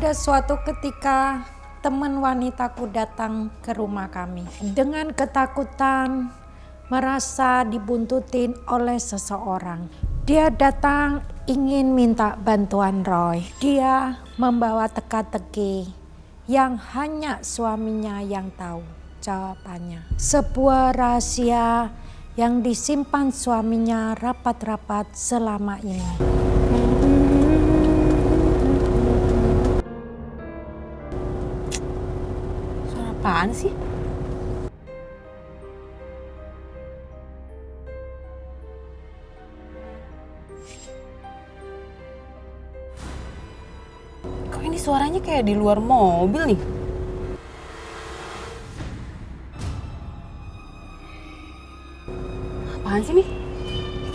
Pada suatu ketika teman wanitaku datang ke rumah kami dengan ketakutan merasa dibuntutin oleh seseorang. Dia datang ingin minta bantuan Roy. Dia membawa teka-teki yang hanya suaminya yang tahu jawabannya. Sebuah rahasia yang disimpan suaminya rapat-rapat selama ini. Suara apaan sih? Kok ini suaranya kayak di luar mobil nih? Apaan sih nih?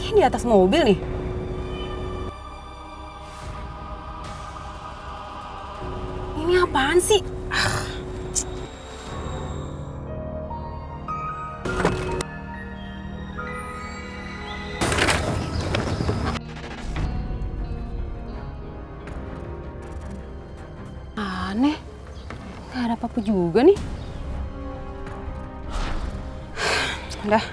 Kayak di atas mobil nih. Ini apaan sih? Aneh, gak ada apa-apa juga nih. Udah.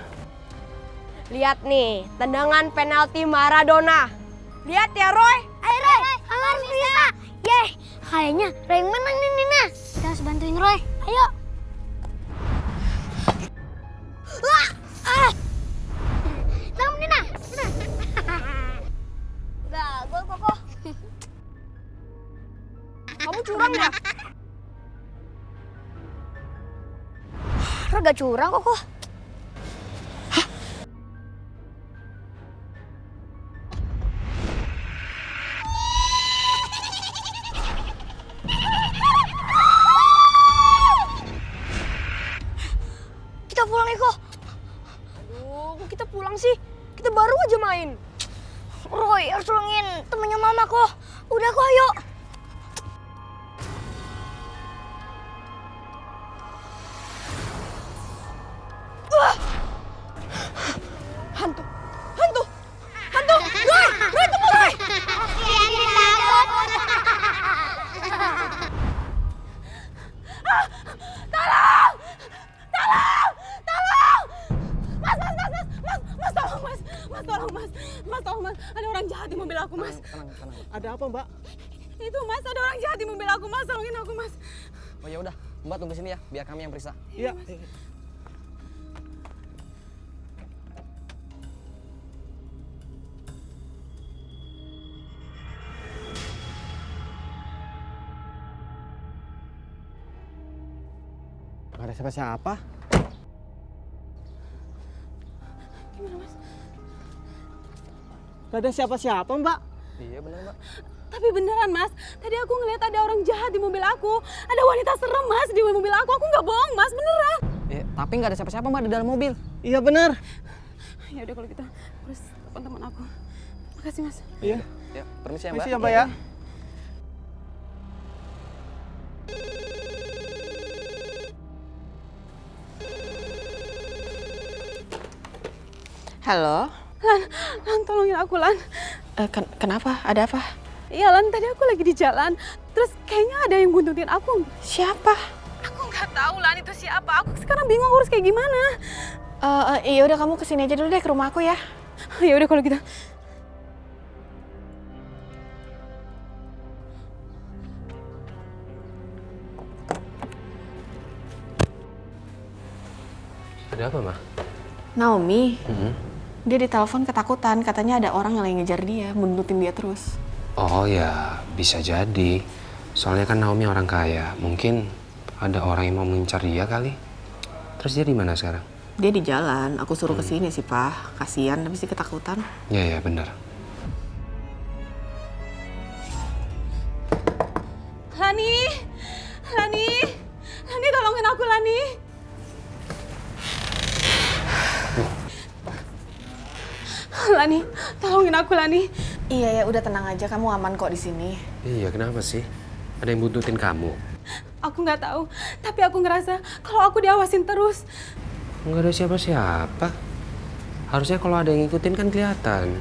Lihat nih, tendangan penalti Maradona. Lihat ya Roy. Ayo Roy, kamu harus bisa. Yeay, kayaknya Roy yang menang nih Nina. Kita harus bantuin Roy. Ayo. Tangkap Nina. Enggak, gol Koko. Kamu curang ya? Roy gak curang Koko. Kita pulang Eko. Aduh, kok kita pulang sih? Kita baru aja main. Roy harus tolongin temennya mama kok. Udah kok ayo. Hantu. Hantu. Hantu. Roy, Roy tunggu Roy. Tolong! Tolong! Tolong! Mas, tolong mas. Mas, tolong mas. Mas, tolong mas. Ada orang jahat di mobil aku mas. Tenang. Ada apa, Mbak? Itu mas, ada orang jahat di mobil aku mas. Tolongin aku mas. Oh ya udah, Mbak tunggu sini ya, biar kami yang periksa. Iya. Gak ada siapa-siapa. Gimana mas? Gak ada siapa-siapa, Mbak. Iya benar, Mbak. Tapi beneran mas, tadi aku ngeliat ada orang jahat di mobil aku. Ada wanita serem mas di mobil aku nggak bohong mas, beneran. Tapi nggak ada siapa-siapa, Mbak, di dalam mobil. Iya benar. Ya udah kalau gitu, terus telepon teman aku. Makasih mas. Iya. Ya, permisi ya, Mbak. Permisi ya, Mbak ya. Halo? Lan tolongin aku Lan. Kenapa? Ada apa? Iya Lan, tadi aku lagi di jalan. Terus kayaknya ada yang buntutin aku. Siapa? Aku nggak tahu Lan itu siapa. Aku sekarang bingung harus kayak gimana. Iya udah kamu kesini aja dulu deh ke rumah aku ya. Ya udah kalau gitu. Ada apa, Ma? Naomi, dia ditelepon ketakutan. Katanya ada orang yang lagi ngejar dia, buntutin dia terus. Oh ya, bisa jadi. Soalnya kan Naomi orang kaya. Mungkin ada orang yang mau mengincar dia kali. Terus dia di mana sekarang? Dia di jalan. Aku suruh kesini sih, Pak. Kasian, tapi sih ketakutan. Ya, benar. Lani, tolongin aku Lani. Lani, tolongin aku Lani. Iya ya, udah tenang aja. Kamu aman kok di sini. Iya, kenapa sih? Ada yang buntutin kamu? Aku nggak tahu, tapi aku ngerasa kalau aku diawasin terus. Nggak ada siapa-siapa. Harusnya kalau ada yang ngikutin kan kelihatan.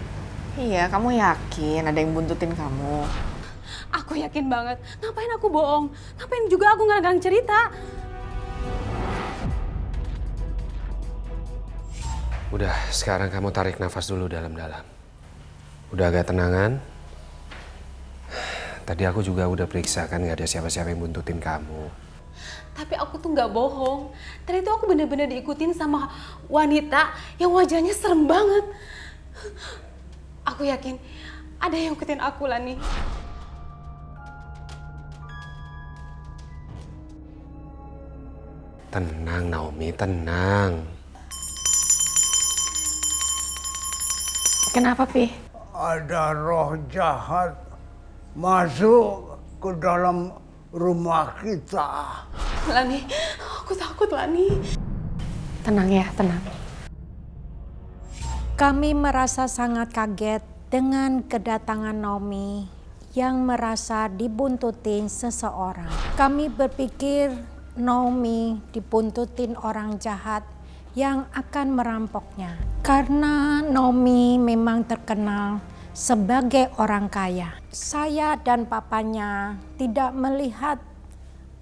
Iya, kamu yakin ada yang buntutin kamu? Aku yakin banget. Ngapain aku bohong? Ngapain juga aku ngarang cerita? Udah, sekarang kamu tarik nafas dulu dalam-dalam. Udah agak tenangan? Tadi aku juga udah periksa kan gak ada siapa-siapa yang buntutin kamu. Tapi aku tuh nggak bohong. Tadi tuh aku bener-bener diikutin sama wanita yang wajahnya serem banget. Aku yakin ada yang ikutin aku, Lani. Tenang Naomi, tenang. Kenapa, Pi? Ada roh jahat masuk ke dalam rumah kita. Lani, aku takut, Lani. Tenang ya, tenang. Kami merasa sangat kaget dengan kedatangan Naomi yang merasa dibuntutin seseorang. Kami berpikir Naomi dibuntutin orang jahat yang akan merampoknya. Karena Naomi memang terkenal sebagai orang kaya. Saya dan papanya tidak melihat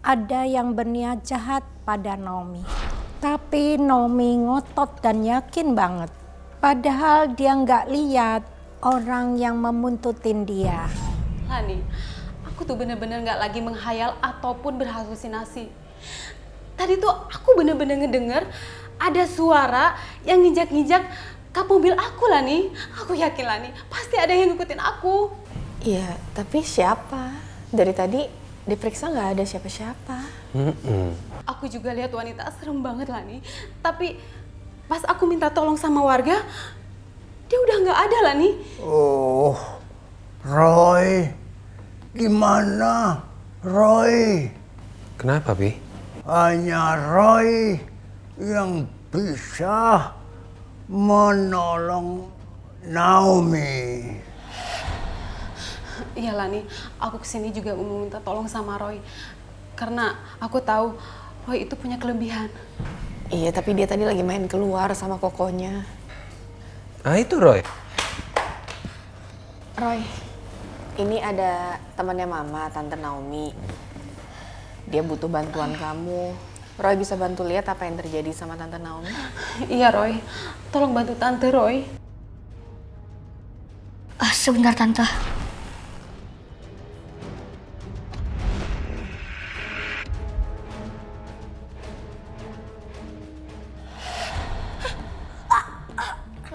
ada yang berniat jahat pada Naomi. Tapi Naomi ngotot dan yakin banget. Padahal dia nggak lihat orang yang membuntutin dia. Lani, aku tuh bener-bener nggak lagi menghayal ataupun berhalusinasi. Tadi tuh aku bener-bener ngedenger ada suara yang nginjak-nginjak kap mobil aku, Lani. Aku yakin, Lani, pasti ada yang ngikutin aku. Iya, tapi siapa? Dari tadi diperiksa nggak ada siapa-siapa. Aku juga lihat wanita serem banget, Lani. Tapi pas aku minta tolong sama warga, dia udah nggak ada, Lani. Oh, Roy, gimana Roy? Kenapa, Pi? Hanya Roy yang bisa menolong Naomi. Iya, Lani, aku kesini juga mau minta tolong sama Roy. Karena aku tahu Roy itu punya kelebihan. Iya, tapi dia tadi lagi main keluar sama kokonya. Ah itu Roy. Roy, ini ada temannya Mama, Tante Naomi. Dia butuh bantuan kamu. Roy bisa bantu lihat apa yang terjadi sama Tante Naomi? Iya, Roy. Tolong bantu Tante, Roy. Sebentar Tante.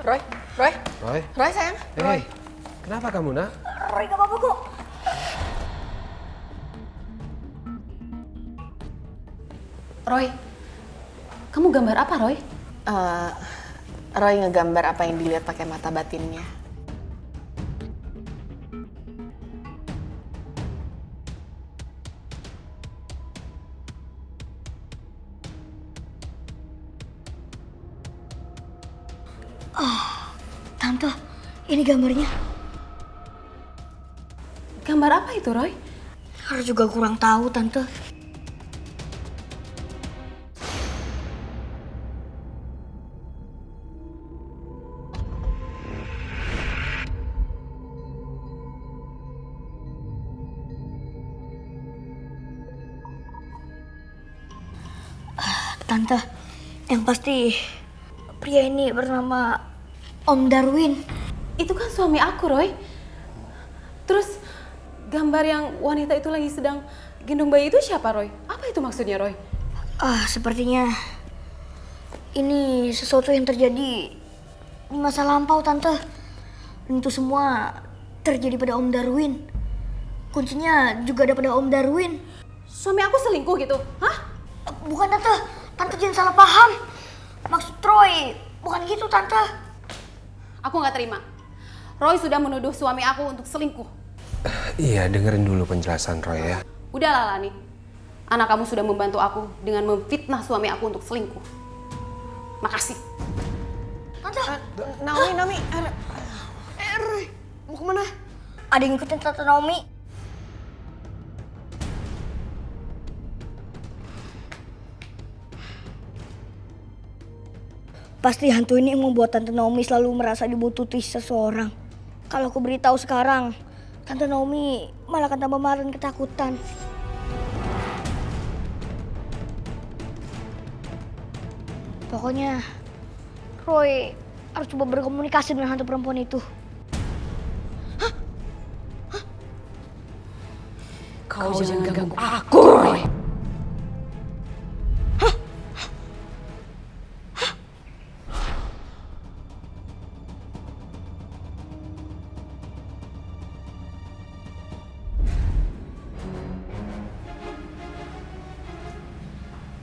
Roy, Roy, Roy? Roy sayang. Roy. Kenapa kamu, nak? Roy gak apa-apa kok. Roy, kamu gambar apa, Roy? Roy ngegambar apa yang dilihat pakai mata batinnya. Tante, ini gambarnya. Gambar apa itu, Roy? Harus juga kurang tahu Tante. Tante, yang pasti pria ini bernama Om Darwin. Itu kan suami aku, Roy. Terus gambar yang wanita itu lagi sedang gendong bayi itu siapa, Roy? Apa itu maksudnya, Roy? Sepertinya ini sesuatu yang terjadi di masa lampau, Tante. Dan itu semua terjadi pada Om Darwin. Kuncinya juga ada pada Om Darwin. Suami aku selingkuh gitu? Hah? Bukan, Tante. Tante jangan salah paham. Maksud Roy bukan gitu, Tante. Aku nggak terima. Roy sudah menuduh suami aku untuk selingkuh. Iya, dengerin dulu penjelasan Roy ya. Udahlah, Lani. Anak kamu sudah membantu aku dengan memfitnah suami aku untuk selingkuh. Makasih. Tante. Naomi, Roy, mau kemana? Ada yang ngikutin Tante Naomi. Pasti hantu ini yang membuat Tante Naomi selalu merasa dibututi seseorang. Kalau aku beritahu sekarang, Tante Naomi malah akan tambah marah dan ketakutan. Pokoknya Roy harus coba berkomunikasi dengan hantu perempuan itu. Kau jangan ganggu aku, Roy.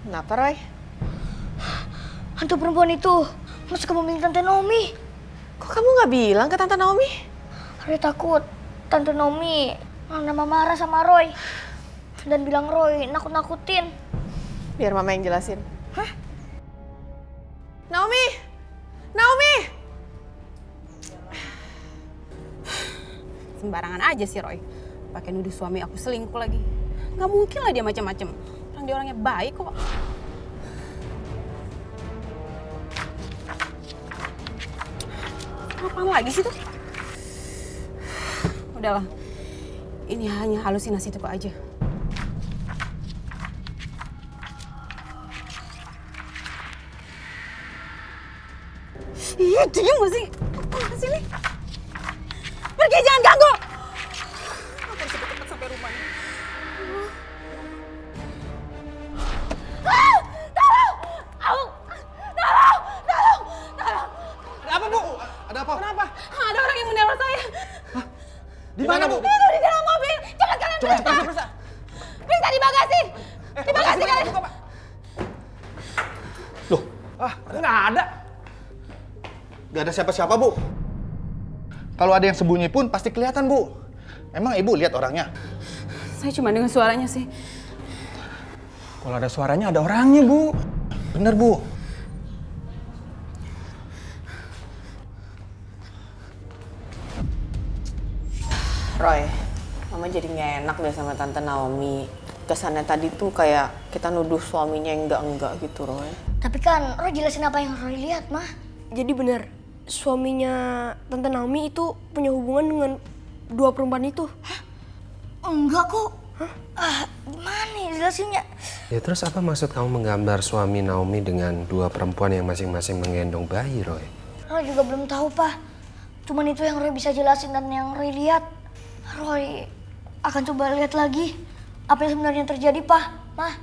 Kenapa, Roy? Hantu perempuan itu masuk ke mobil Tante Naomi. Kok kamu nggak bilang ke Tante Naomi? Roy takut Tante Naomi malah marah sama Roy dan bilang Roy nakut-nakutin. Biar Mama yang jelasin. Hah? Naomi! Naomi! Sembarangan aja sih Roy. Pakai nuduh suami aku selingkuh lagi. Nggak mungkin lah dia macam-macam. Orang dia orangnya baik kok. Apaan lagi sih tuh? Udahlah. Ini hanya halusinasi tuh aja. Iya, diam gak sih? Apaan sih ini? Pergi, jangan ganggu! Aku harus cepet-cepet sampai rumah. Ada apa, Bu? Ada apa? Kenapa? Ada orang yang meneror saya. Di mana, Bu? Itu di dalam mobil. Cepat kalian periksa. Periksa di bagasi. Di bagasi kalian. Loh, nggak ada. Nggak ada siapa-siapa, Bu. Kalau ada yang sembunyi pun pasti kelihatan, Bu. Emang Ibu lihat orangnya? Saya cuma dengar suaranya sih. Kalau ada suaranya ada orangnya, Bu. Bener, Bu. Roy, Mama jadi nggak enak deh sama Tante Naomi. Kesannya tadi tuh kayak kita nuduh suaminya yang enggak gitu, Roy. Tapi kan Roy jelasin apa yang Roy lihat, Mah. Jadi benar, suaminya Tante Naomi itu punya hubungan dengan dua perempuan itu. Hah? Enggak kok. Hah? Gimana ya jelasinnya? Ya terus apa maksud kamu menggambar suami Naomi dengan dua perempuan yang masing-masing menggendong bayi, Roy? Roy juga belum tahu, Pak. Cuman itu yang Roy bisa jelasin dan yang Roy lihat. Roy akan coba lihat lagi apa yang sebenarnya terjadi, Pak. Mah.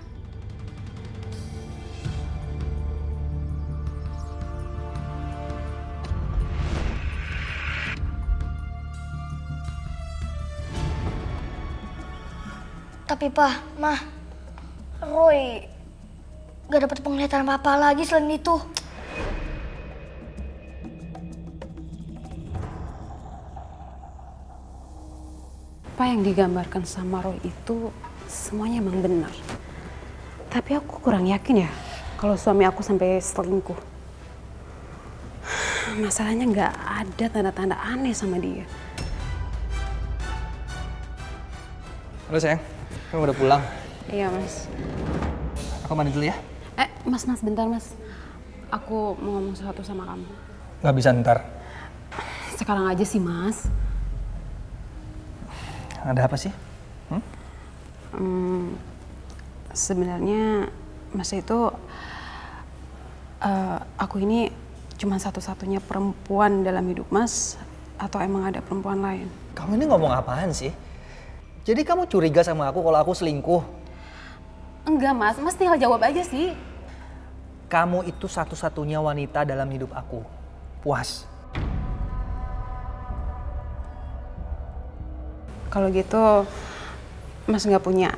Tapi Pak, Mah, Roy gak dapat penglihatan apa-apa lagi selain itu. Apa yang digambarkan sama Roy itu semuanya emang benar. Tapi aku kurang yakin ya kalau suami aku sampai selingkuh. Masalahnya nggak ada tanda-tanda aneh sama dia. Halo, sayang. Kamu udah pulang? Iya, Mas. Aku mandi dulu ya. Mas, bentar, Mas. Aku mau ngomong sesuatu sama kamu. Nggak bisa ntar. Sekarang aja sih, Mas. Ada apa sih? Sebenarnya Mas itu aku ini cuma satu-satunya perempuan dalam hidup Mas atau emang ada perempuan lain? Kamu ini ngomong apaan sih? Jadi kamu curiga sama aku kalau aku selingkuh? Enggak, Mas. Mas tinggal jawab aja sih. Kamu itu satu-satunya wanita dalam hidup aku. Puas. Kalau gitu Mas nggak punya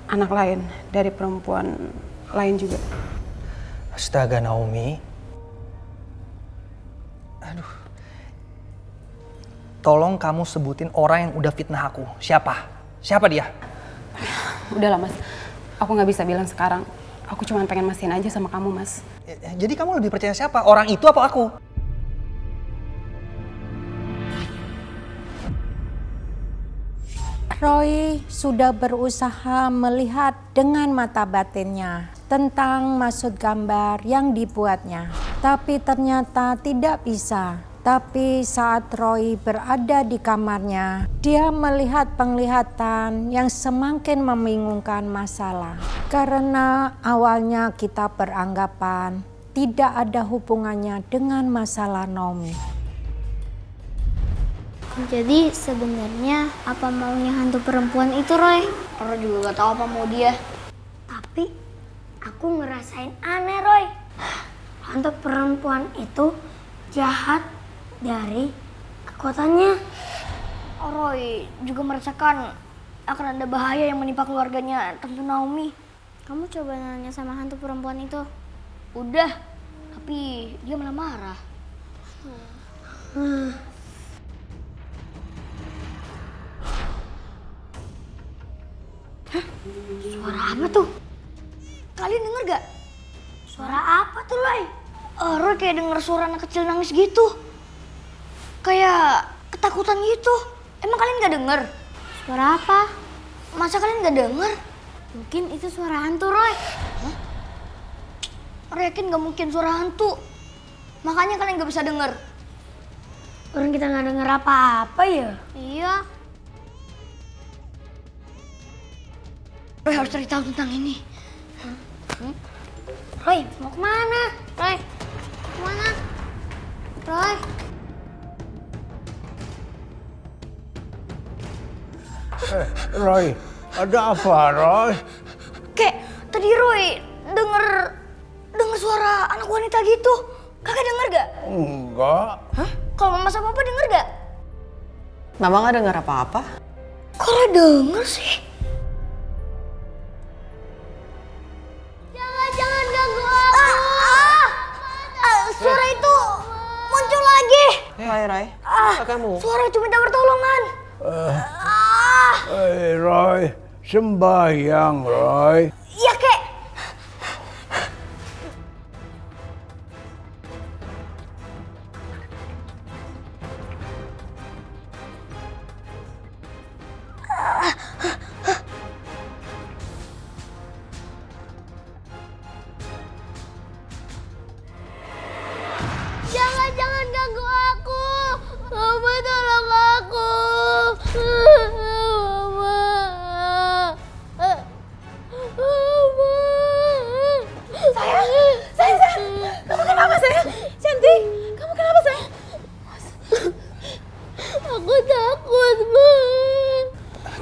anak lain dari perempuan lain juga? Astaga, Naomi. Aduh. Tolong kamu sebutin orang yang udah fitnah aku. Siapa? Siapa dia? Udahlah, Mas. Aku nggak bisa bilang sekarang. Aku cuma pengen mastiin aja sama kamu, Mas. Jadi kamu lebih percaya siapa? Orang itu apa aku? Roy sudah berusaha melihat dengan mata batinnya tentang maksud gambar yang dibuatnya. Tapi ternyata tidak bisa. Tapi saat Roy berada di kamarnya, dia melihat penglihatan yang semakin membingungkan masalah. Karena awalnya kita beranggapan tidak ada hubungannya dengan masalah Naomi. Jadi sebenarnya apa maunya hantu perempuan itu, Roy? Roy juga gak tahu apa mau dia. Tapi aku ngerasain aneh, Roy. Hantu perempuan itu jahat dari kekuatannya. Roy juga merasakan akan ada bahaya yang menimpa keluarganya Tante Naomi. Kamu coba nanya sama hantu perempuan itu? Udah, tapi dia malah marah. Hah? Suara apa tuh? Kalian denger gak? Suara apa tuh, Roy? Roy kayak denger suara anak kecil nangis gitu. Kayak ketakutan gitu. Emang kalian gak denger? Suara apa? Masa kalian gak denger? Mungkin itu suara hantu, Roy. Hah? Roy yakin gak mungkin suara hantu. Makanya kalian gak bisa denger. Orang kita gak denger apa-apa ya? Iya. Roy harus cari tahu tentang ini. Roy, mau kemana? Roy, kemana? Roy. Roy, ada apa, Roy? Kek, tadi Roy denger suara anak wanita gitu. Kakak denger gak? Enggak. Hah? Kalau mama sama papa denger gak? Mama nggak dengar apa-apa. Kok Roy denger sih? Jangan ganggu aku. Suara itu muncul lagi. Roy. Kamu? Suara itu minta pertolongan. Roy, sembahyang, Roy. Iya, Kek. Jangan ganggu aku. Mama tolong aku. Sayang. Kamu kenapa, sayang? Cantik, kamu kenapa, sayang? Aku takut, Ma.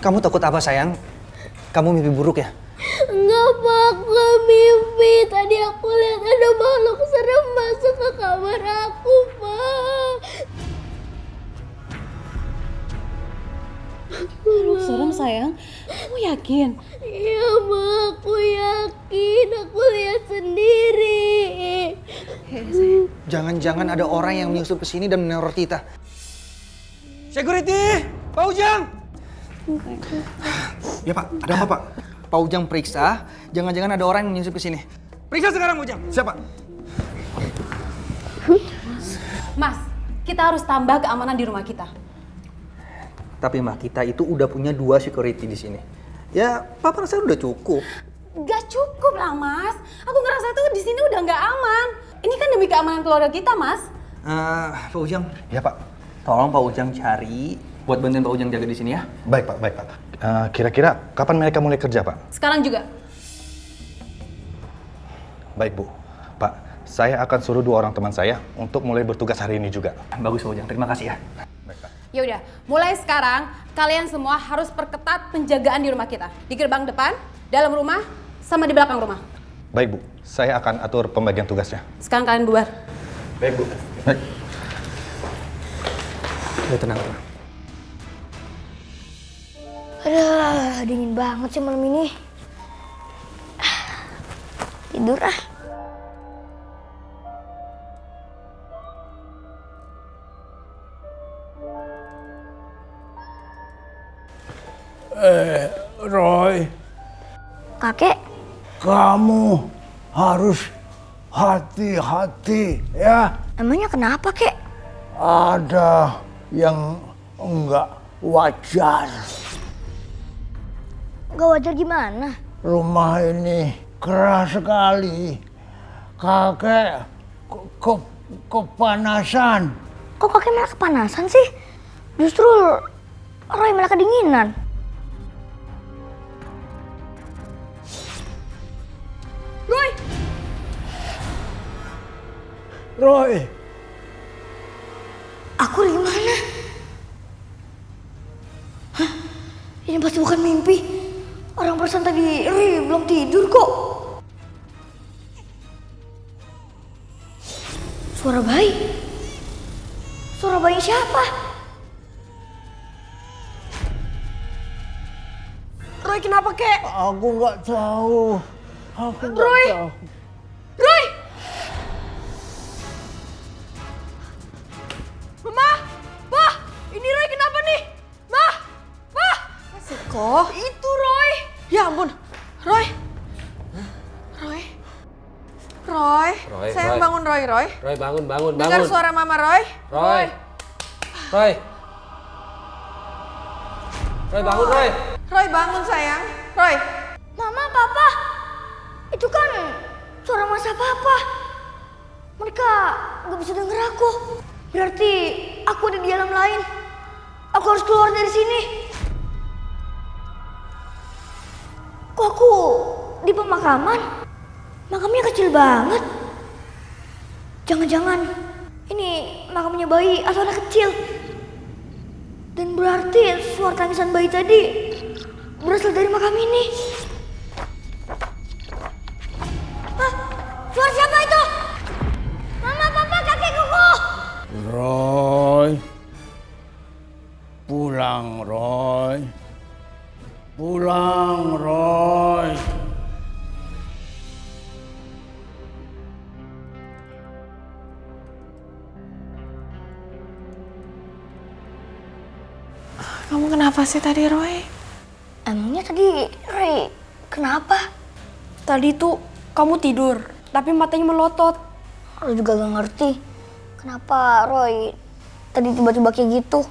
Kamu takut apa, sayang? Kamu mimpi buruk ya? Enggak, Pak. Aku mimpi. Tadi aku lihat ada makhluk serem masuk ke kamar aku, Pak. Makhluk serem, sayang. Kamu yakin? Iya, Ma. Aku yakin. Aku lihat sendiri. Jangan-jangan ada orang yang menyusup ke sini dan meneror kita. Security! Pak Ujang! Ya Pak, ada apa Pak? Pak Ujang periksa, jangan-jangan ada orang yang menyusup ke sini. Periksa sekarang, Ujang. Siapa? Mas, kita harus tambah keamanan di rumah kita. Tapi Mbak, kita itu udah punya 2 security di sini. Ya, Papa rasa udah cukup. Gak cukup lah, Mas. Aku ngerasa tuh di sini udah nggak aman. Ini kan demi keamanan keluarga kita, Mas. Pak Ujang. Ya Pak. Tolong Pak Ujang cari buat bantuin Pak Ujang jaga di sini ya. Baik Pak. Kira-kira kapan mereka mulai kerja Pak? Sekarang juga. Baik Bu. Pak, saya akan suruh 2 orang teman saya untuk mulai bertugas hari ini juga. Bagus Pak Ujang, terima kasih ya. Baik Pak. Ya udah, mulai sekarang kalian semua harus perketat penjagaan di rumah kita. Di gerbang depan, dalam rumah, sama di belakang rumah. Baik Bu, saya akan atur pembagian tugasnya. Sekarang kalian bubar. Baik Bu. Baik. Udah tenang. Aduh, dingin banget sih malam ini. Tidur ah. Roy, Kakek, kamu harus hati-hati ya. emangnya kenapa, Kek? Ada yang enggak wajar. Gak wajar gimana? Rumah ini keras sekali. Kakek kepanasan. kok kakek malah kepanasan sih? Justru Roy malah kedinginan. Roy, Aku di mana? Hah? Ini pasti bukan mimpi. Orang perasaan tadi Roy belum tidur kok. Suara bayi. Suara bayi siapa? Roy kenapa kek? aku nggak tahu. Aku nggak Roy! tahu. Roy! Mama! Pak! Ini Roy kenapa nih? Ma! Pa! Kok? Itu Roy! Ya ampun, Roy. Roy. Roy. Roy, Sayang Roy. bangun Roy, Roy. Roy bangun. Dengar suara Mama Roy. Roy. Roy. Roy bangun Roy. Roy bangun sayang. Roy. Mama, Papa. Itu kan suara masa Papa. Mereka nggak bisa denger aku. Berarti aku ada di alam lain. Aku harus keluar dari sini. Kok aku di pemakaman? Makamnya kecil banget. Jangan-jangan ini makamnya bayi atau anak kecil. Dan berarti suara tangisan bayi tadi berasal dari makam ini. Hah? Suara siapa itu? Mama, Papa, kakekku. Roy, pulang Roy, pulang Roy. Kamu kenapa sih tadi Roy? Emangnya tadi Roy kenapa? Tadi tuh kamu tidur, tapi matanya melotot. Aku juga gak ngerti kenapa Roy tadi tiba-tiba kayak gitu.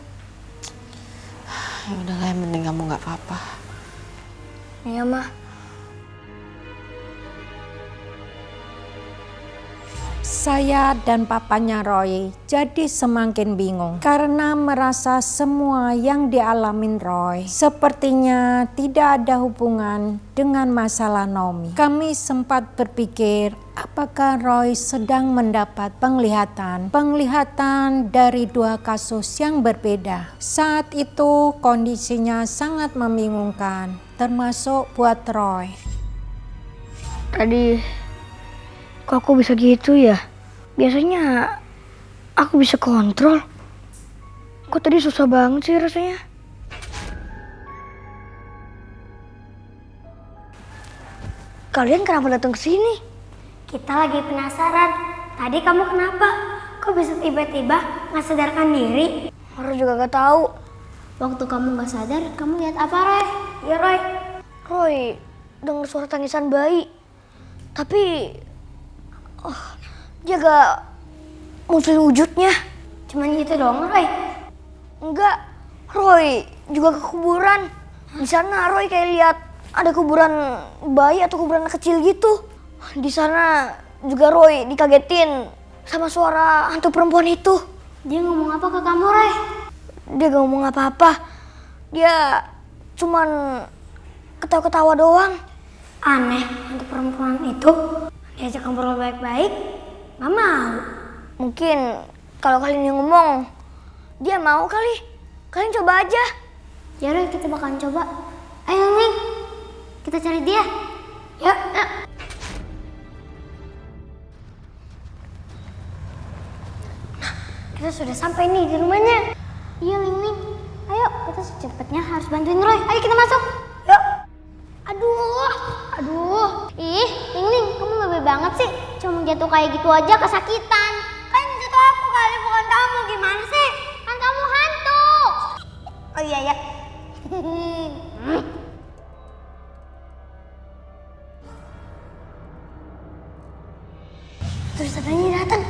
Ya udahlah, yang penting kamu nggak apa-apa. Iya, Mah. Saya dan papanya Roy jadi semakin bingung karena merasa semua yang dialamin Roy sepertinya tidak ada hubungan dengan masalah Naomi. Kami sempat berpikir apakah Roy sedang mendapat penglihatan dari dua kasus yang berbeda. Saat itu kondisinya sangat membingungkan, termasuk buat Roy. Tadi kok aku bisa gitu ya? Biasanya aku bisa kontrol. Kok tadi susah banget sih rasanya? Kalian kenapa datang ke sini? Kita lagi penasaran. Tadi kamu kenapa? Kok bisa tiba-tiba nggak sadarkan diri? Orang juga gak tahu. Waktu kamu nggak sadar, kamu lihat apa, Roy? Ya Roy. Roy dengar suara tangisan bayi. Tapi dia gak muncul wujudnya. Cuman gitu doang, Roy. Enggak, Roy juga ke kuburan. Di sana Roy kayak lihat ada kuburan bayi atau kuburan anak kecil gitu. Di sana juga Roy dikagetin sama suara hantu perempuan itu. Dia ngomong apa ke kamu, Roy? Dia gak ngomong apa-apa. Dia cuman ketawa-ketawa doang. Aneh, hantu perempuan itu diajak ngobrol baik-baik, gak mau. Mungkin kalau kalian yang ngomong, dia mau kali. Kalian coba aja. Ya Roy, kita bakalan coba. Ayo Ning, kita cari dia. Yuk. Nah, kita sudah sampai nih di rumahnya. Iya Ning, ayo kita secepatnya harus bantuin Roy. Ayo kita masuk. Yuk. Aduh. Ih, Ning, kamu lebih banget sih. Cuma jatuh kayak gitu aja kesakitan. Kan jatuh aku kali, bukan kamu. Gimana sih? Kan kamu hantu. Oh iya ya. Terus adanya datang.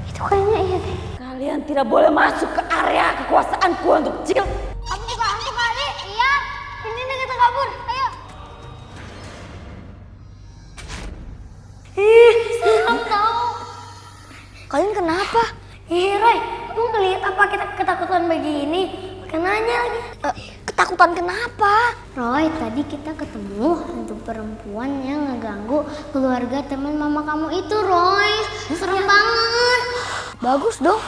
Itu kayaknya iya deh. Kalian tidak boleh masuk ke area kekuasaanku untuk kecil. Kamu juga hantu kali. Iya. Ini nih kita kabur. Ayo. Ih, Serem tau. kalian kenapa? Ih, ini pakai nanya lagi. Ketakutan kenapa? Roy, tadi kita ketemu hantu perempuan yang ngeganggu keluarga teman mama kamu itu, Roy. Serem banget. Bagus dong.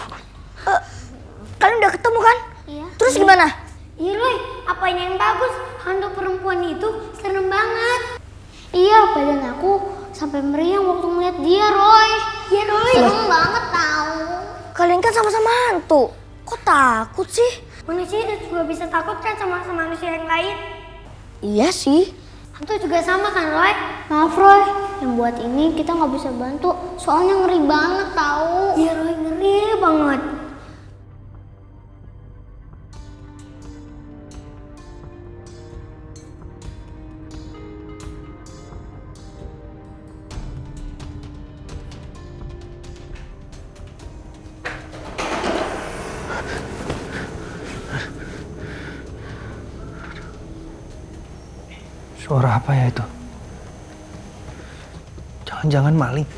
Kalian udah ketemu kan? Iya. Terus gimana? Iya, Roy. Apanya yang bagus? Hantu perempuan itu serem banget. Iya, badan aku sampai meriang waktu melihat dia, Roy. Iya, Roy. Serem banget tahu. Kalian kan sama-sama hantu. Kok takut sih? Manusia juga bisa takut kan sama manusia yang lain? Iya sih. Hantu juga sama kan, Roy? Maaf, Roy. Yang buat ini kita nggak bisa bantu. Soalnya ngeri banget tahu. Iya, Roy. Ngeri banget. Suara apa ya itu? Jangan-jangan maling.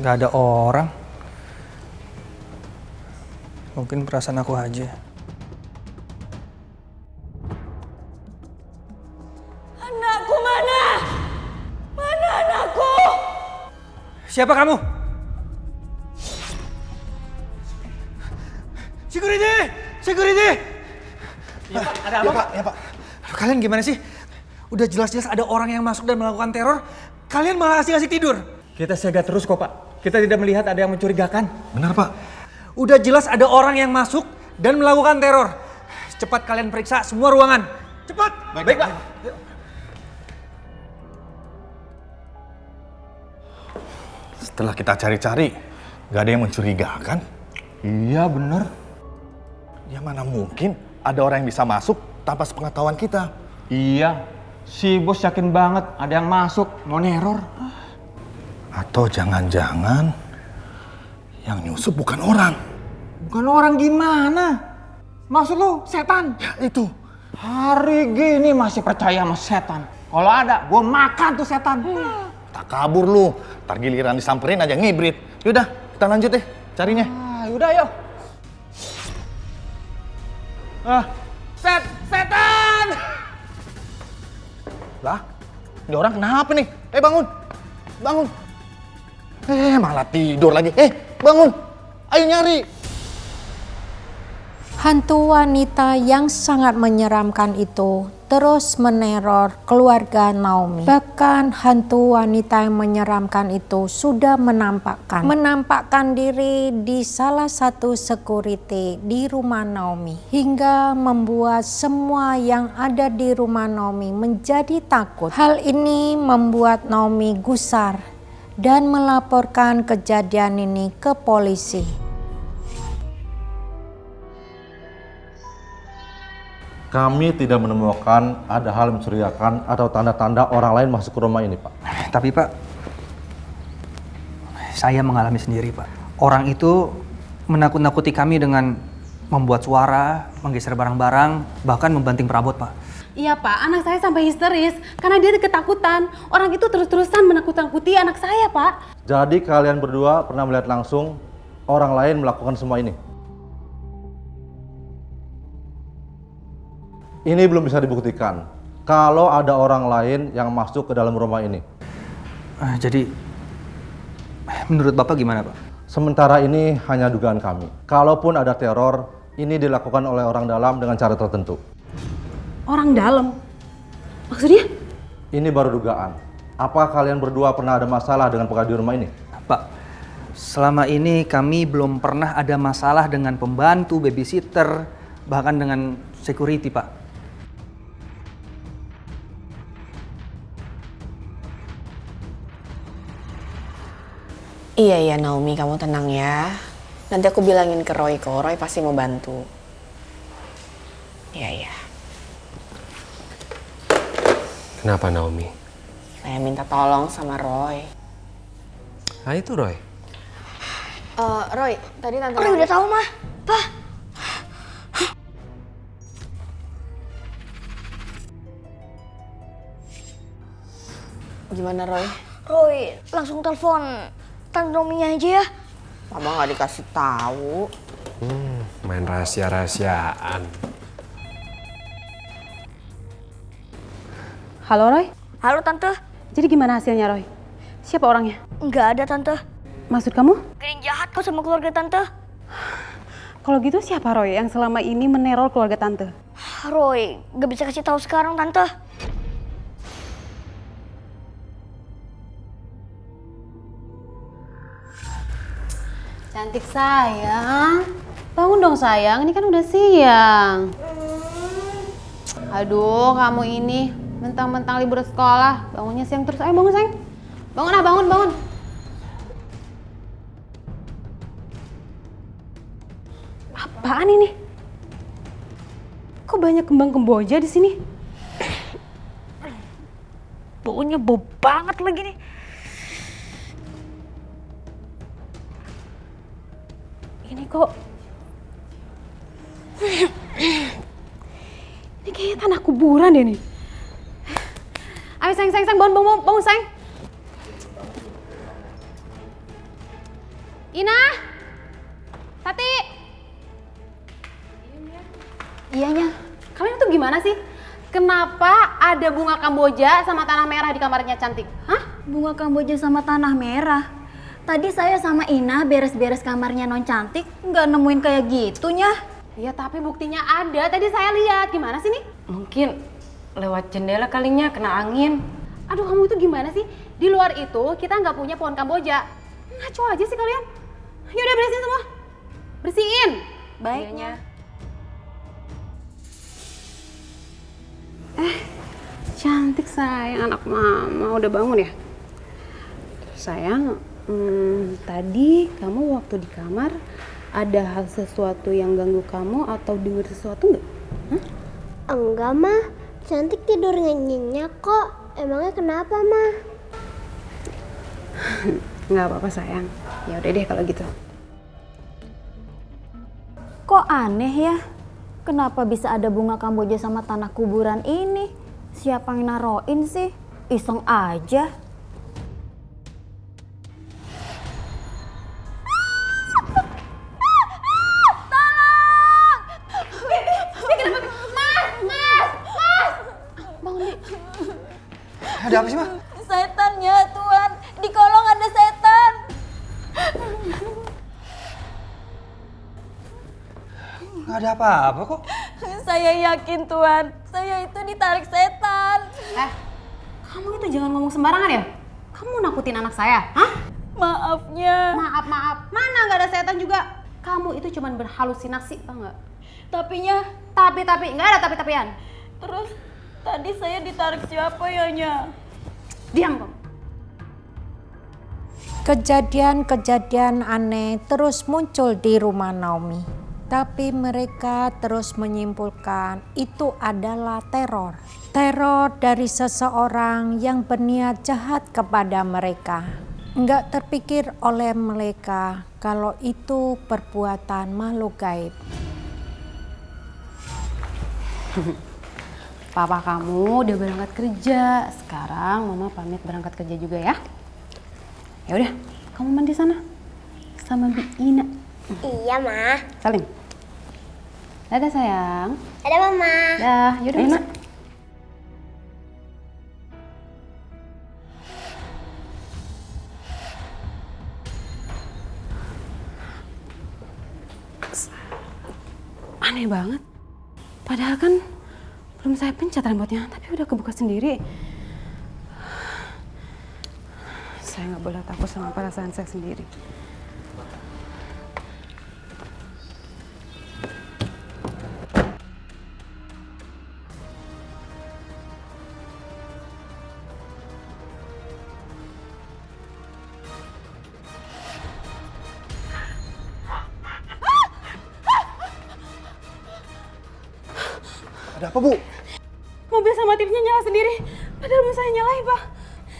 Gak ada orang. Mungkin perasaan aku aja. Anakku mana? Mana anakku? Siapa kamu? Security! Security! Ya, Pak, ada apa? Ya, Pak. Kalian gimana sih? Udah jelas-jelas ada orang yang masuk dan melakukan teror. Kalian malah asik-asik tidur. Kita siaga terus kok, Pak. Kita tidak melihat ada yang mencurigakan. Benar, Pak. Udah jelas ada orang yang masuk dan melakukan teror. Cepat kalian periksa semua ruangan. Cepat! Baik, Pak. Setelah kita cari-cari, gak ada yang mencurigakan. Iya bener. Ya mana mungkin ada orang yang bisa masuk tanpa sepengetahuan kita. Iya. Si bos yakin banget ada yang masuk mau neror. Atau jangan-jangan yang nyusup bukan orang. Bukan orang gimana? Maksud lu setan? Ya itu. Hari gini masih percaya sama setan. Kalau ada, gue makan tuh setan. Tak kabur lu. Ntar giliran disamperin aja ngibrit. Yaudah, kita lanjut deh carinya. Yaudah yuk. Setan! Lah, ini orang kenapa nih? Bangun. Bangun. Malah tidur lagi. Bangun. Ayo nyari. Hantu wanita yang sangat menyeramkan itu terus meneror keluarga Naomi. Bahkan hantu wanita yang menyeramkan itu sudah menampakkan diri di salah satu security di rumah Naomi. Hingga membuat semua yang ada di rumah Naomi menjadi takut. Hal ini membuat Naomi gusar dan melaporkan kejadian ini ke polisi. Kami tidak menemukan ada hal mencurigakan atau tanda-tanda orang lain masuk ke rumah ini, Pak. Tapi Pak, saya mengalami sendiri, Pak. Orang itu menakut-nakuti kami dengan membuat suara, menggeser barang-barang, bahkan membanting perabot, Pak. Iya Pak, anak saya sampai histeris karena dia ketakutan. Orang itu terus-terusan menakut-nakuti anak saya, Pak. Jadi kalian berdua pernah melihat langsung orang lain melakukan semua ini? Ini belum bisa dibuktikan kalau ada orang lain yang masuk ke dalam rumah ini. Jadi, menurut Bapak gimana, Pak? Sementara ini hanya dugaan kami. Kalaupun ada teror, ini dilakukan oleh orang dalam dengan cara tertentu. Orang dalam? Maksudnya? Ini baru dugaan. Apa kalian berdua pernah ada masalah dengan pegawai di rumah ini? Pak, selama ini kami belum pernah ada masalah dengan pembantu, babysitter, bahkan dengan security, Pak. Iya Naomi, kamu tenang ya. Nanti aku bilangin ke Roy kok, Roy pasti mau bantu. Iya. Kenapa Naomi? Saya minta tolong sama Roy. Itu Roy? Roy, tadi tante Roy udah tahu mah. Pak. Gimana Roy? Roy, langsung telepon Tante Naomi aja ya. Mama nggak dikasih tahu. Main rahasia-rahasiaan. Halo Roy? Halo Tante. Jadi gimana hasilnya Roy? Siapa orangnya? Nggak ada Tante. Maksud kamu? Gak ada yang jahat kok sama keluarga Tante. Kalau gitu siapa Roy yang selama ini meneror keluarga Tante? Roy, gak bisa kasih tahu sekarang Tante. Cantik sayang. Bangun dong sayang, ini kan udah siang. Aduh, kamu ini mentang-mentang libur sekolah, bangunnya siang terus. Ayo bangun sayang. Bangun ah, bangun, bangun. Apaan ini? Kok banyak kembang kemboja di sini? Baunya bau banget lagi nih. Ini kok... Ini kayaknya tanah kuburan deh nih. Ayo sayang, sayang, sayang, bangun, bangun, bangun sayang. Ina! Tati! Iyanya. Kalian tuh gimana sih? Kenapa ada bunga kamboja sama tanah merah di kamarnya Cantik? Hah? Bunga kamboja sama tanah merah? Tadi saya sama Ina beres-beres kamarnya Non Cantik, nggak nemuin kayak gitunya. Iya, tapi buktinya ada. Tadi saya lihat. Gimana sih nih? Mungkin lewat jendela kalinya kena angin. Aduh, kamu itu gimana sih? Di luar itu kita nggak punya pohon kamboja. Ngaco aja sih kalian. Yaudah bersihin semua. Bersihin. Baiknya. Cantik sayang, anak mama udah bangun ya? Sayang, tadi kamu waktu di kamar ada hal sesuatu yang ganggu kamu atau dengar sesuatu nggak? Enggak mah, Cantik tidur nyenyak kok. Emangnya kenapa mah? Nggak apa-apa sayang. Ya udah deh kalau gitu. Kok aneh ya? Kenapa bisa ada bunga kamboja sama tanah kuburan ini? Siapa yang naroin sih? Iseng aja. Ada apa sih, Ma? Setan ya Tuhan, di kolong ada setan. Nggak ada apa-apa kok. Saya yakin Tuhan, saya itu ditarik setan. Kamu itu jangan ngomong sembarangan ya? Kamu nakutin anak saya, hah? Maafnya. Maaf. Mana nggak ada setan juga? Kamu itu cuma berhalusinasi, tau nggak? Tapinya, Tapi, nggak ada tapi-tapian. terus tadi saya ditarik siapa ya Nya? Diam kamu. Kejadian-kejadian aneh terus muncul di rumah Naomi. Tapi mereka terus menyimpulkan itu adalah teror. Teror dari seseorang yang berniat jahat kepada mereka. Enggak terpikir oleh mereka kalau itu perbuatan makhluk gaib. Papa kamu udah berangkat kerja. Sekarang Mama pamit berangkat kerja juga ya. Ya udah, kamu mandi sana sama Bi Ina. Iya Ma. Salim. Dadah sayang. Ada Mama. Dah, yaudah Ina. Aneh banget. Padahal kan belum saya pencet remote-nya, tapi udah kebuka sendiri. Saya nggak boleh takut sama perasaan saya sendiri. Ada apa, Bu? Mobil sama tipsnya nyala sendiri. Padahal mau saya nyalain, Pak.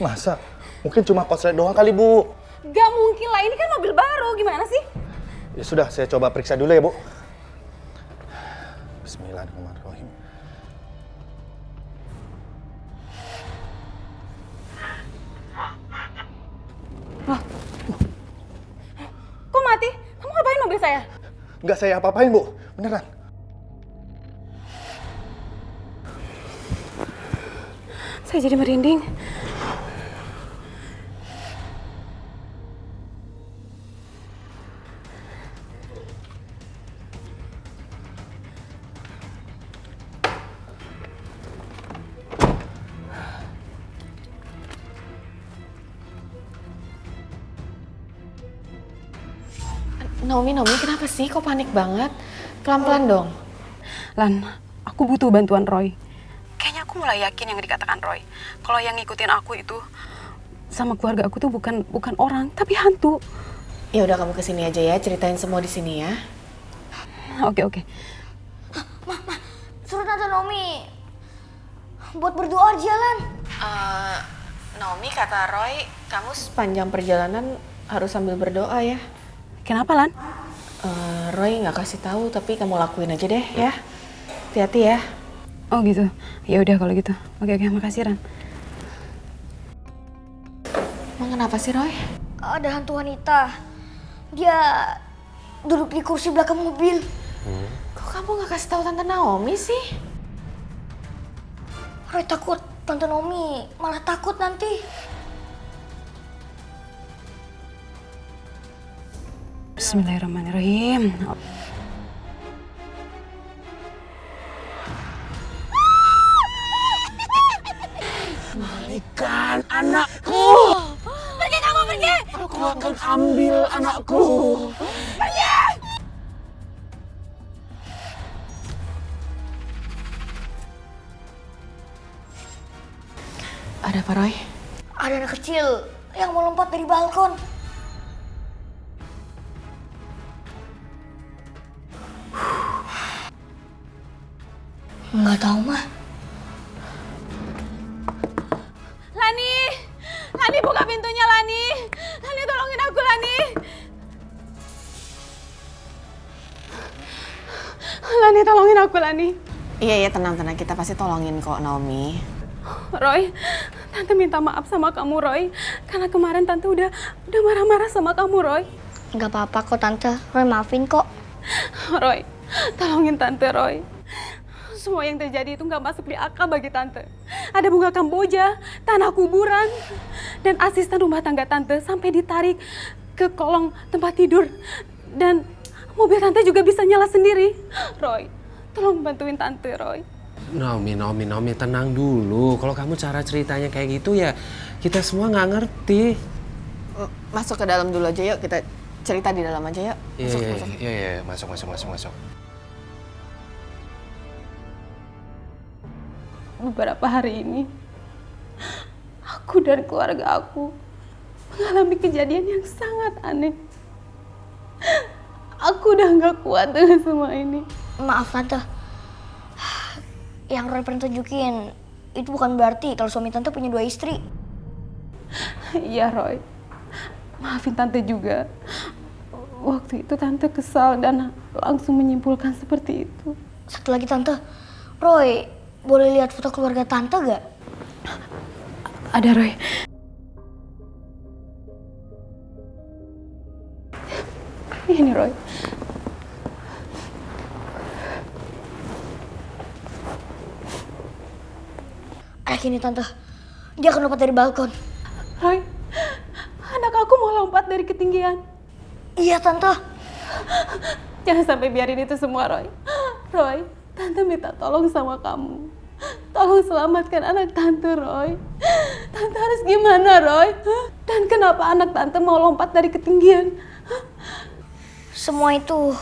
Masa? Mungkin cuma korslet doang kali, Bu. Gak mungkin lah, ini kan mobil baru. Gimana sih? Ya sudah, saya coba periksa dulu ya, Bu. Bismillahirrahmanirrahim. Loh. Kok mati? Kamu ngapain mobil saya? Nggak saya apa-apain, Bu. Beneran. Saya jadi merinding. Naomi, kenapa sih? Kok panik banget? Pelan-pelan dong. Lan, aku butuh bantuan Roy. Kayaknya aku mulai yakin yang dikatakan Roy. Kalau yang ngikutin aku itu sama keluarga aku tuh bukan orang, tapi hantu. Ya udah, kamu kesini aja ya, ceritain semua di sini ya. Oke. Ma, suruh Tante Naomi buat berdoa jalan. Naomi kata Roy, kamu sepanjang perjalanan harus sambil berdoa ya. Kenapa, Lan? Roy nggak kasih tahu, tapi kamu lakuin aja deh ya. Hati-hati ya. Oh gitu. Ya udah kalau gitu. Oke, makasih, Ran. Emang kenapa sih, Roy? Ada hantu wanita. Dia duduk di kursi belakang mobil. Kok kamu nggak kasih tahu Tante Naomi sih? Roy takut Tante Naomi malah takut nanti. Bismillahirrahmanirrahim. Balikan anakku. Pergi kamu, pergi. Aku akan ambil anakku. Pergi. Ada apa, Roy? Ada anak kecil yang mau lompat dari balkon. Nggak tahu, mah. Lani, buka pintunya, Lani. Lani, tolongin aku, Lani. Lani, tolongin aku, Lani. Iya, tenang. Kita pasti tolongin kok, Naomi. Roy, Tante minta maaf sama kamu, Roy. Karena kemarin Tante udah marah-marah sama kamu, Roy. Nggak apa-apa kok, Tante. Roy maafin kok. Roy, tolongin Tante, Roy. Semua yang terjadi itu nggak masuk di akal bagi Tante. Ada bunga kamboja, tanah kuburan, dan asisten rumah tangga Tante sampai ditarik ke kolong tempat tidur. Dan mobil Tante juga bisa nyala sendiri. Roy, tolong bantuin Tante, Roy. Naomi, tenang dulu. Kalau kamu cara ceritanya kayak gitu ya kita semua nggak ngerti. Masuk ke dalam dulu aja yuk, kita cerita di dalam aja yuk. Iya, masuk. Beberapa hari ini, aku dan keluarga aku mengalami kejadian yang sangat aneh. Aku udah nggak kuat dengan semua ini. Maaf, Tante. Yang Roy pernah tunjukin itu bukan berarti kalau suami Tante punya 2 istri. Iya, Roy. Maafin Tante juga. Waktu itu Tante kesal dan langsung menyimpulkan seperti itu. Satu lagi, Tante. Roy, boleh lihat foto keluarga Tante gak? Ada, Roy. Ini, Roy. Anak ini, Tante. Dia akan lompat dari balkon. Roy, anak aku mau lompat dari ketinggian. Iya, Tante. Jangan sampai biarin itu semua, Roy. Roy, Tante minta tolong sama kamu. Tolong selamatkan anak Tante, Roy. Tante harus gimana, Roy? Dan kenapa anak Tante mau lompat dari ketinggian? Semua itu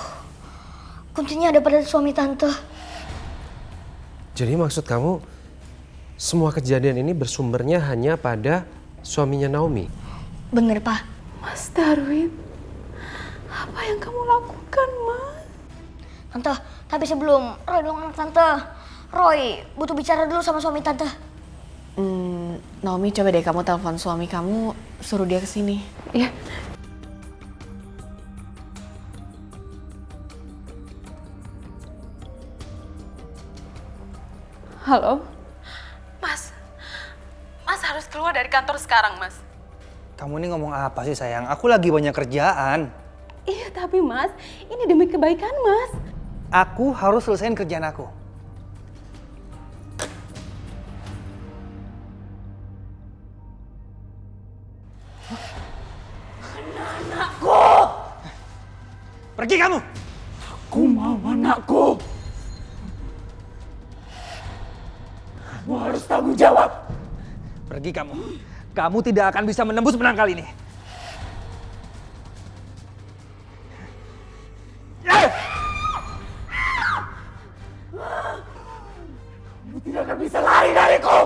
kuncinya ada pada suami Tante. Jadi maksud kamu semua kejadian ini bersumbernya hanya pada suaminya Naomi? Bener, Pak. Mas Darwin, apa yang kamu lakukan, Mas? Tante, tapi sebelum Roy nolong anak Tante, Roy butuh bicara dulu sama suami Tante. Naomi, coba deh kamu telepon suami kamu, suruh dia kesini. Iya. Halo? Mas harus keluar dari kantor sekarang, Mas. Kamu ini ngomong apa sih sayang? Aku lagi banyak kerjaan. Iya, tapi Mas, ini demi kebaikan Mas. Aku harus selesaiin kerjaan aku. Anakku! Pergi kamu! Aku mau anakku! Kamu harus tanggung jawab! Pergi kamu. Kamu tidak akan bisa menembus benang kali ini. Kamu tidak akan bisa lari dariku!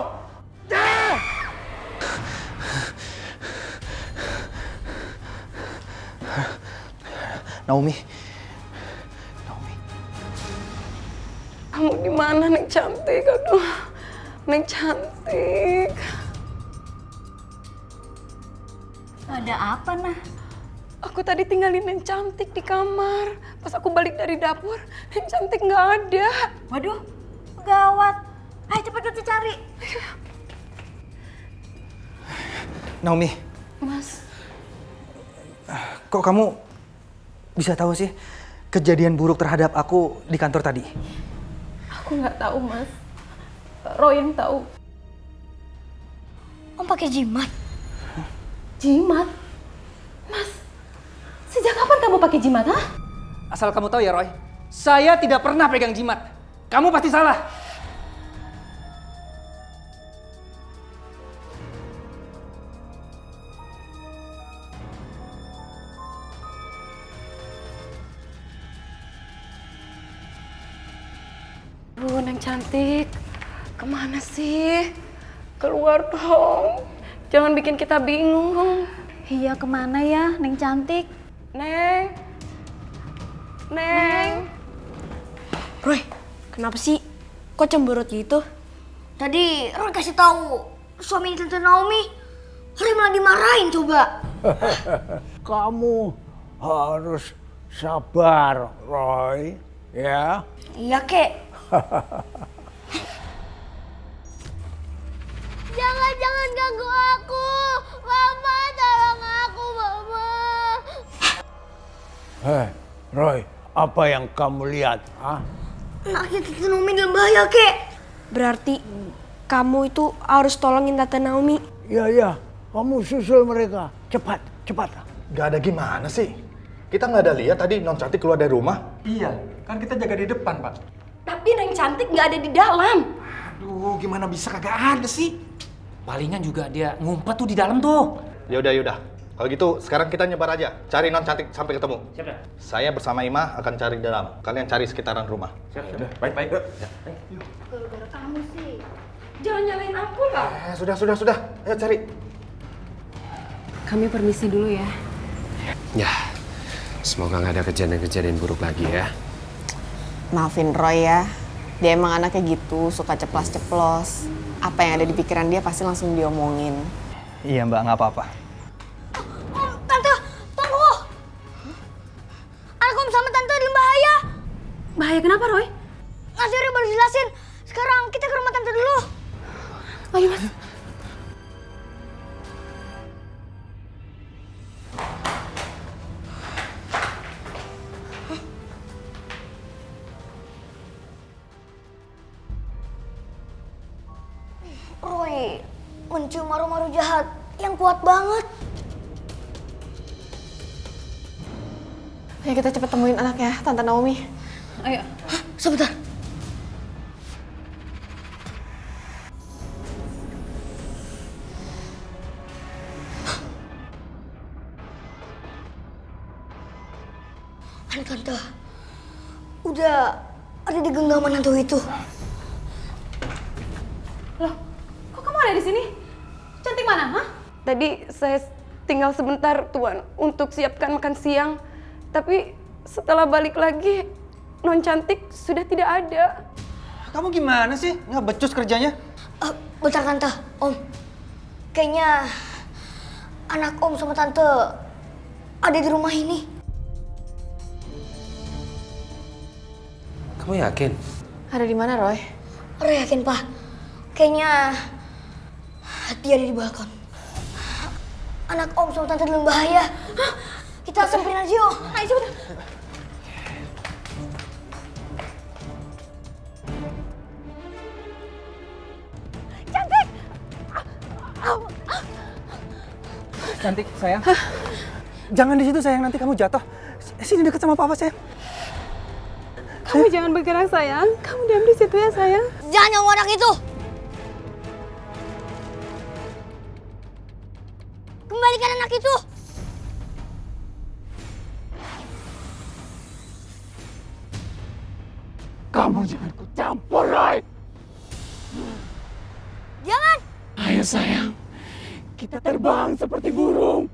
Naomi. Kamu di mana, Neng cantik? Aduh, Neng cantik. Ada apa, Nah? Aku tadi tinggalin Neng cantik di kamar. Pas aku balik dari dapur, Neng cantik nggak ada. Waduh, gawat. Ayo cepat kita cari. Naomi, Mas, kok kamu bisa tahu sih kejadian buruk terhadap aku di kantor tadi? aku nggak tahu, Mas. Roy yang tahu. Om pakai jimat? Jimat? Mas, sejak kapan kamu pakai jimat, ha? Asal kamu tahu ya, Roy, saya tidak pernah pegang jimat. Kamu pasti salah. Aduh, Neng cantik. Kemana sih? Keluar dong. Jangan bikin kita bingung. Iya, kemana ya, Neng cantik? Neng. Neng. Roy, kenapa sih? Kok cemberut gitu? Tadi Roy kasih tahu suami Tante Naomi. Roy malah dimarahin coba. Kamu harus sabar, Roy. Ya? Iya, Kek. Jangan ganggu aku. Mama, tolong aku, Mama. Roy, apa yang kamu lihat? Ah? Anaknya Tante Naomi dalam bahaya, Kek. Berarti kamu itu harus tolongin Tante Naomi. Iya, kamu susul mereka. Cepat. Gak ada gimana sih? Kita nggak ada lihat tadi non cantik keluar dari rumah. Iya, kan kita jaga di depan, Pak. Tapi Neng cantik nggak ada di dalam. Aduh, gimana bisa kagak ada sih? Palingan juga dia ngumpet tuh di dalam tuh. Yaudah. Kalau gitu sekarang kita nyebar aja. Cari non cantik sampai ketemu. Siap. Saya bersama Ima akan cari di dalam. Kalian cari sekitaran rumah. Siap. Baik. Gara-gara kamu sih. Jangan nyalain aku lah. Sudah. Ayo cari. Kami permisi dulu ya. Ya, semoga nggak ada kejadian-kejadian buruk lagi ya. Maafin Roy ya. Dia emang anaknya gitu, suka ceplos-ceplos. Apa yang ada di pikiran dia pasti langsung diomongin. Iya, Mbak, nggak apa-apa. Tante, tunggu. Aku sama Tante dalam bahaya. Bahaya kenapa, Roy? Nanti Roy baru jelasin. Sekarang kita ke rumah Tante dulu. Ayo, Mas. Roy mencium maru-maru jahat yang kuat banget. Ayo kita cepet temuin anaknya, Tante Naomi. Ayo. Sebentar. Anak Tante udah ada di genggaman hantu itu. Loh, kok kamu ada di sini? Cantik mana, ha? Tadi saya tinggal sebentar, Tuan, untuk siapkan makan siang. Tapi setelah balik lagi, Non Cantik sudah tidak ada. Kamu gimana sih? Nggak becus kerjanya? Bentar Tante, Om. Kayaknya anak Om sama Tante ada di rumah ini. Kamu yakin? Ada di mana, Roy? Roy yakin, Pak. Kayaknya dia ada di balkon. Anak Om sama Tante dalam bahaya. Kita samperin aja yuk. Ayo cepet. Cantik, sayang. Jangan di situ sayang, nanti kamu jatuh. Sini dekat sama papa sayang. Kamu jangan bergerak sayang. Kamu diam di situ ya sayang. Jangan yang anak itu. Kembalikan anak itu. Kamu jangan ikut campur, Roy. Jangan. Ayo sayang, kita terbang seperti burung.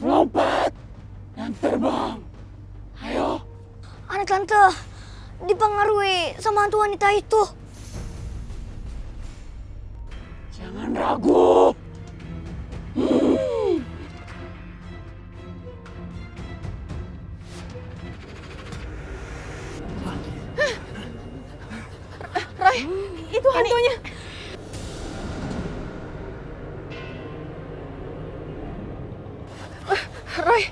Melompat dan terbang. Ayo. Anak Tante dipengaruhi sama hantu wanita itu. Jangan ragu. Roy, itu hantunya. Roy,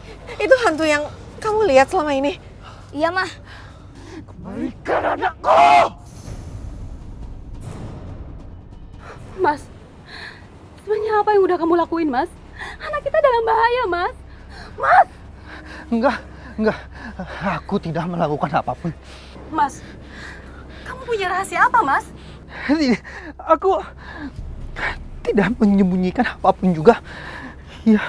itu hantu yang kamu lihat selama ini? Iya, Mah. Kembalikan anakku! Mas, sebenarnya apa yang udah kamu lakuin, Mas? Anak kita dalam bahaya, Mas. Mas! Enggak. Aku tidak melakukan apapun. Mas, kamu punya rahasia apa, Mas? Aku tidak menyembunyikan apapun juga. Ya,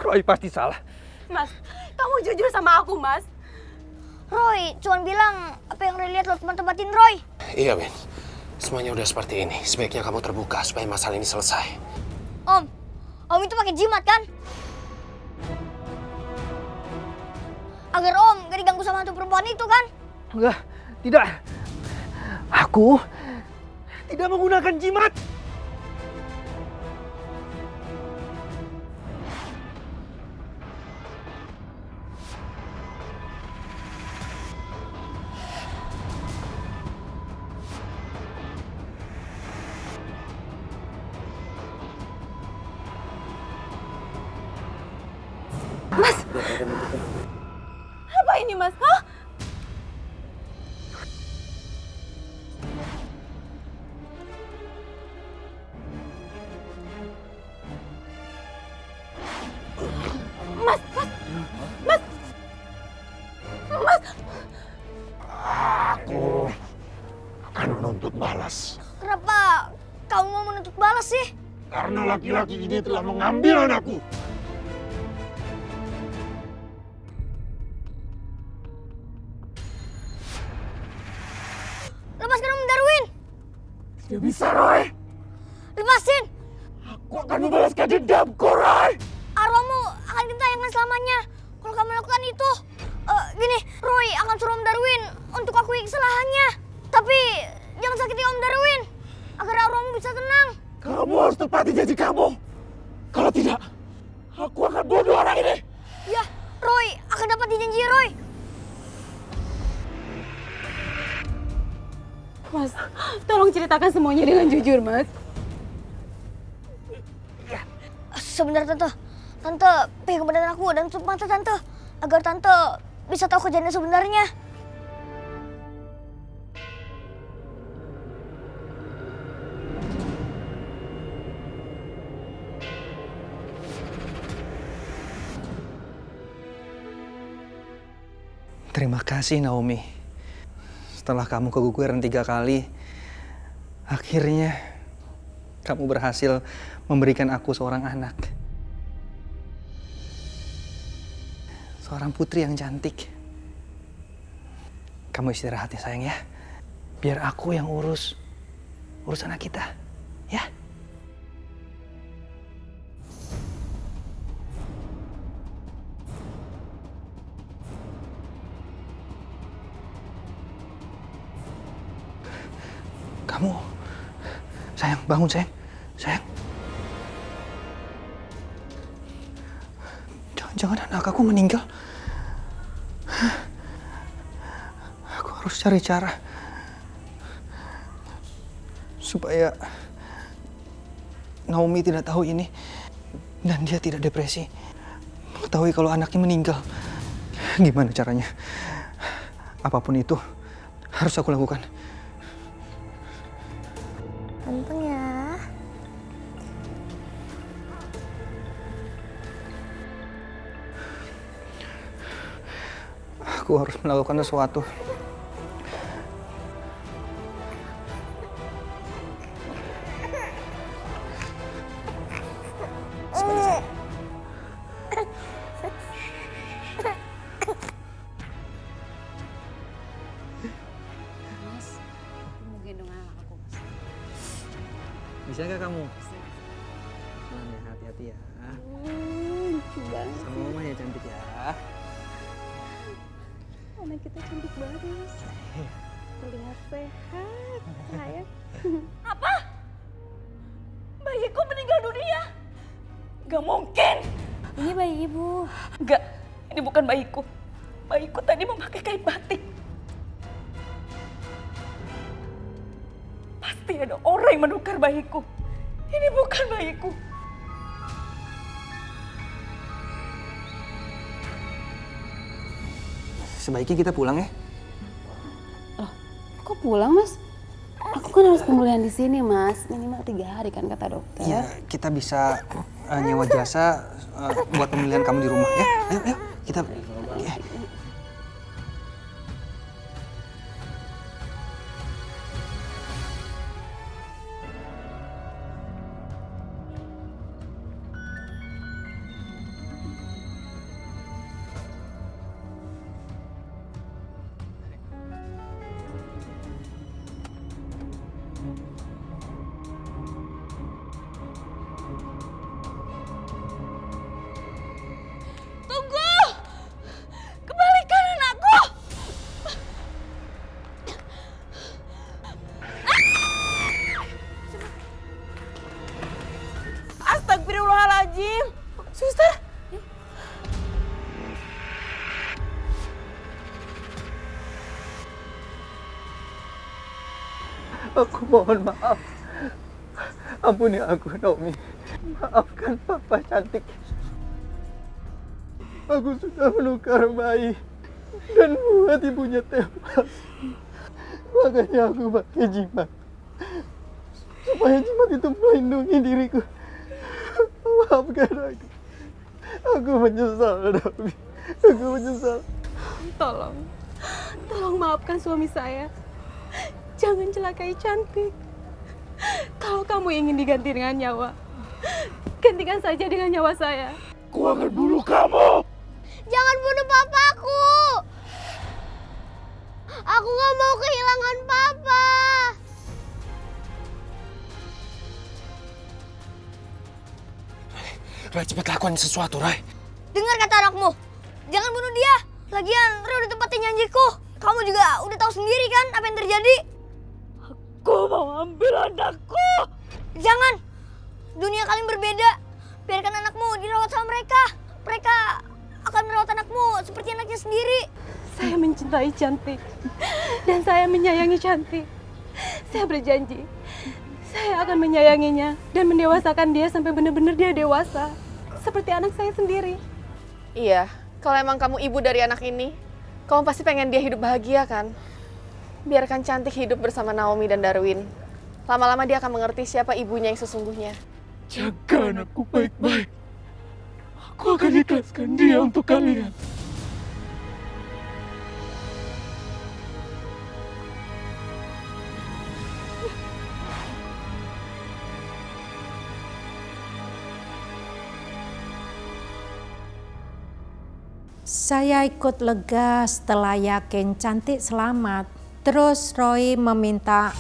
Roy pasti salah. Mas, kamu jujur sama aku, Mas. Roy cuma bilang apa yang Roy lihat lewat tempat-tempatin Roy. Iya, Ben. Semuanya udah seperti ini. Sebaiknya kamu terbuka supaya masalah ini selesai. Om itu pakai jimat kan? Agar Om gak diganggu sama hantu perempuan itu kan? Enggak, tidak. Aku tidak menggunakan jimat. Mas! Apa ini, Mas? Hah? Mas! Aku akan menuntut balas. Kenapa kamu mau menuntut balas sih? Karena laki-laki ini telah mengambil anakku. Lepaskan Om Darwin! Tidak bisa, Roy. Lepasin! Aku akan membalaskan dendamku, Roy. Arwahmu akan ditayangkan selamanya. Kalau kamu lakukan itu, gini, Roy akan suruh Om Darwin untuk akui kesalahannya. Tapi jangan sakiti Om Darwin, agar arwahmu bisa tenang. Kamu harus tepati janji kamu. Kalau tidak, aku akan bunuh orang ini. Ya, Roy akan dapat janji Roy. Mas, tolong ceritakan semuanya dengan jujur, Mas. Sebentar, Tante. Tante pegang badan aku dan tutup mata Tante, agar Tante bisa tahu kejadian sebenarnya. Terima kasih, Naomi. Setelah kamu keguguran 3 kali, akhirnya kamu berhasil memberikan aku seorang anak. Seorang putri yang cantik. Kamu istirahat ya sayang ya. Biar aku yang urus anak kita. Ya. Kamu, sayang, bangun sayang, sayang. Jangan-jangan anak aku meninggal. Aku harus cari cara supaya Naomi tidak tahu ini dan dia tidak depresi. Mengetahui kalau anaknya meninggal. Gimana caranya? Apapun itu harus aku lakukan. Ganteng ya. Aku harus melakukan sesuatu. Mas, aku mau gendong anak aku, Mas. Bisa nggak kamu? Pelan ya, hati-hati ya. Lucu banget. Sama mama ya cantik ya. Anak kita cantik banget, Mas. Terlihat sehat, sayang. Apa? Bayiku meninggal dunia? Gak mungkin. Ini bayi ibu. Enggak, ini bukan bayiku. Bayiku tadi memakai kain batik. Pasti ada orang yang menukar bayiku. Ini bukan bayiku. Sebaiknya kita pulang ya. Loh, kok pulang, Mas? Aku kan harus pemulihan di sini, Mas. Minimal 3 hari kan kata dokter. Iya, kita bisa nyewa jasa buat pemilihan kamu di rumah ya. Ayo, ayo, kita. Tunggu! Kembalikan anakku! Astagfirullahaladzim! Suster! Aku mohon maaf. Ampuni aku, Naomi. Maafkan Papa cantik. Aku sudah menukar bayi dan buat ibunya tewas. Makanya aku pakai jimat. Supaya jimat itu melindungi diriku. Maafkan aku. Aku menyesal, Naomi. Aku menyesal. Tolong maafkan suami saya. Jangan celakai Cantik. Kalau kamu ingin diganti dengan nyawa, gantikan saja dengan nyawa saya. Aku akan bunuh kamu. Jangan bunuh papaku. Aku gak mau kehilangan papa. Rai, cepat lakukan sesuatu, Rai. Dengar kata anakmu. Jangan bunuh dia. Lagian, Rai udah tepatin janjiku. Kamu juga udah tahu sendiri kan apa yang terjadi. Aku mau ambil anakku. Jangan. Dunia kalian berbeda. Biarkan anakmu dirawat sama mereka. Mereka akan merawat anakmu seperti anaknya sendiri. Saya mencintai Cantik dan saya menyayangi Cantik. Saya berjanji, saya akan menyayanginya dan mendewasakan dia sampai benar-benar dia dewasa. Seperti anak saya sendiri. Iya, kalau emang kamu ibu dari anak ini, kamu pasti pengen dia hidup bahagia kan? Biarkan Cantik hidup bersama Naomi dan Darwin. Lama-lama dia akan mengerti siapa ibunya yang sesungguhnya. Jaga anakku baik-baik. Aku akan ikhlaskan dia untuk kalian. Saya ikut lega setelah yakin Cantik selamat. Terus Roy meminta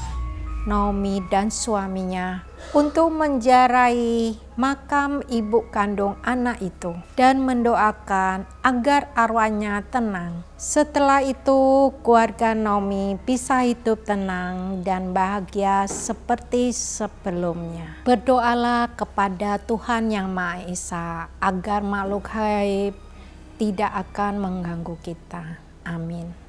Naomi dan suaminya untuk menziarahi makam ibu kandung anak itu dan mendoakan agar arwahnya tenang. Setelah itu, keluarga Naomi bisa hidup tenang dan bahagia seperti sebelumnya. Berdoalah kepada Tuhan Yang Maha Esa agar makhluk gaib tidak akan mengganggu kita. Amin.